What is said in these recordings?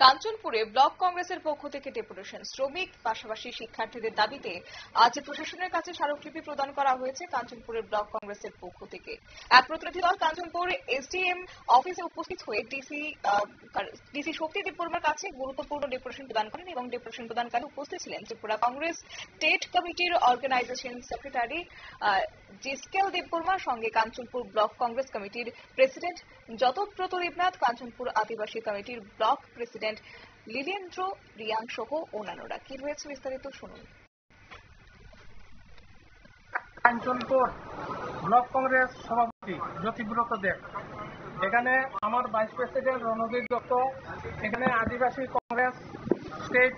কাঞ্চনপুরে block কংগ্রেসের পক্ষ থেকে ডেপুটেশন, শ্রমিক পাশাপাশি শিক্ষার্থীদের দাবিতে আজ প্রশাসনের কাছে স্মারকলিপি প্রদান করা হয়েছে কাঞ্চনপুরের ব্লক কংগ্রেসের পক্ষ থেকে। এক প্রতিনিধি দল কাঞ্চনপুর এসডিএম অফিসে উপস্থিত হয়ে ডিসি শক্তি দেববর্মার কাছে গুরুত্বপূর্ণ ডেপুটেশন প্রদান করেন এবং ডেপুটেশন প্রদানকালে উপস্থিত ছিলেন ত্রিপুরা কংগ্রেস স্টেট কমিটির অর্গানাইজেশন সেক্রেটারি জিসকেল দেববর্মার সঙ্গে কাঞ্চনপুর ব্লক কংগ্রেস কমিটির প্রেসিডেন্ট যতব্রত দেবনাথ, কাঞ্চনপুর আদিবাসী কমিটির ব্লক প্রেসিডেন্ট লীলেন্দ্র রিয়াং সহ অন্যান্যরা। কি রয়েছে বিস্তারিত শুনুন। কাঞ্চনপুর ব্লক কংগ্রেস সভাপতি জ্যোতিব্রত দেব, এখানে আমার ভাইস প্রেসিডেন্ট রণবীর দত্ত, এখানে Adivasi Congress state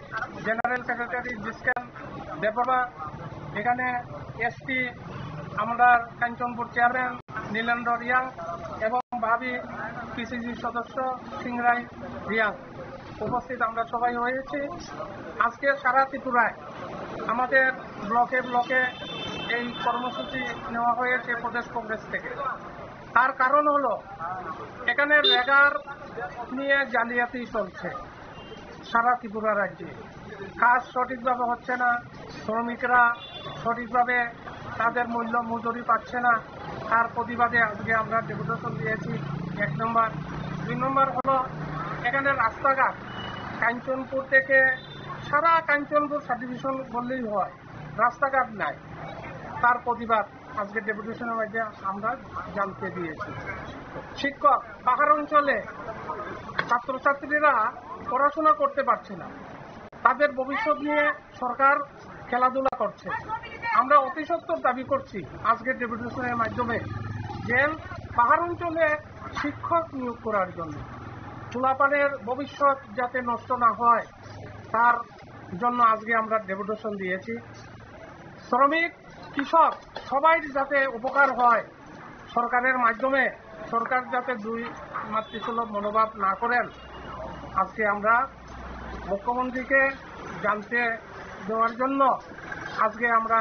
general secretary Jiskel Debbarma, এখানে এসপি আমরা কাঞ্চনপুর চেয়ারম্যান নীলেন্দ্র রিয়াং এবং ভাবি পিসিসি সদস্য সিংরাই রিয়াং উপস্থিত আমরা সবাই হয়েছি। আজকে সারা ত্রিপুরায় আমাদের ব্লকে ব্লকে এই কর্মসূচি নেওয়া হয়েছে প্রদেশ কংগ্রেস থেকে। তার কারণ হলো এখানে রেগার নিয়ে জালিয়াতি চলছে সারা ত্রিপুরা রাজ্যে। কাজ সঠিকভাবে হচ্ছে না, শ্রমিকরা সঠিকভাবে তাদের মূল্য মজুরি পাচ্ছে না। তার প্রতিবাদে আজকে আমরা ডেপুটেশন দিয়েছি। 1 নম্বর। 2 নম্বর হলো এখানে রাস্তাঘাট কাঞ্চনপুর থেকে সারা কাঞ্চনপুর সাবডিভিশন বললেই হয়, রাস্তাঘাট নাই। তার প্রতিবাদ আজকে ডেপুটেশনের মধ্যে আমরা জানতে দিয়েছি। শিক্ষক পাহাড় অঞ্চলে ছাত্রছাত্রীরা পড়াশোনা করতে পারছে না, তাদের ভবিষ্যৎ নিয়ে সরকার খেলাধুলা করছে। আমরা অতি সত্বর দাবি করছি আজকের ডেপুটেশনের মাধ্যমে যে পাহাড় অঞ্চলে শিক্ষক নিয়োগ করার জন্য, পোলাপানের ভবিষ্যৎ যাতে নষ্ট না হয় তার জন্য আজকে আমরা ডেপুটেশন দিয়েছি। শ্রমিক কৃষক সবাই যাতে উপকার হয় সরকারের মাধ্যমে, সরকার যাতে দুই মাতৃসুলভ মনোভাব না করেন, আজকে আমরা মুখ্যমন্ত্রীকে জানতে দেওয়ার জন্য আজকে আমরা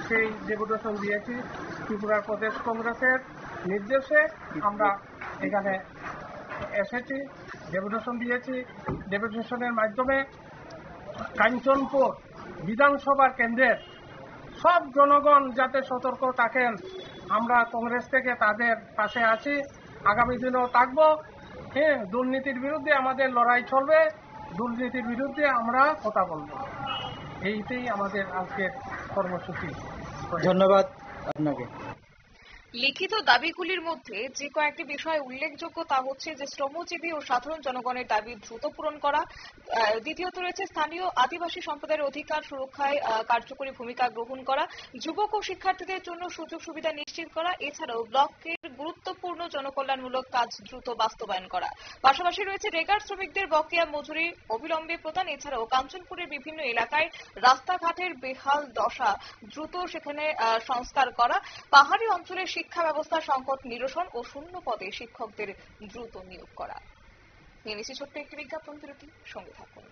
সেই ডেপুটেশন দিয়েছি। ত্রিপুরা প্রদেশ কংগ্রেসের নির্দেশে আমরা এখানে এসেছি, ডেপুটেশন দিয়েছি। ডেপুটেশনের মাধ্যমে কাঞ্চনপুর বিধানসভা কেন্দ্রের সব জনগণ যাতে সতর্ক থাকেন, আমরা কংগ্রেস থেকে তাদের পাশে আছি, আগামী দিনেও থাকবো। দুর্নীতির বিরুদ্ধে আমাদের লড়াই চলবে, দুর্নীতির বিরুদ্ধে আমরা কথা বলবো। এইটাই আমাদের আজকের কর্মসূচি। ধন্যবাদ আপনাকে। লিখিত দাবিগুলির মধ্যে যে কয়েকটি বিষয় উল্লেখযোগ্য তা হচ্ছে যে শ্রমজীবী ও সাধারণ জনগণের দাবি দ্রুত পূরণ করা, দ্বিতীয়ত রয়েছে স্থানীয় আদিবাসী সম্প্রদায়ের অধিকার সুরক্ষায় কার্যকরী ভূমিকা গ্রহণ করা, যুবক ও শিক্ষার্থীদের জন্য সুযোগ সুবিধা নিশ্চিত করা, এছাড়াও ব্লকের গুরুত্বপূর্ণ জনকল্যাণমূলক কাজ দ্রুত বাস্তবায়ন করা। পাশাপাশি রয়েছে রেগার শ্রমিকদের বকেয়া মজুরি অবিলম্বে প্রদান, এছাড়াও কাঞ্চনপুরের বিভিন্ন এলাকায় রাস্তাঘাটের বেহাল দশা দ্রুত সেখানে সংস্কার করা, পাহাড়ি অঞ্চলের শিক্ষা ব্যবস্থা সংকট নিরসন ও শূন্য পদে শিক্ষকদের দ্রুত নিয়োগ করা। নিয়ে নিচ্ছি ছোট্ট একটি বিজ্ঞাপন বিরতি, সঙ্গে থাকুন।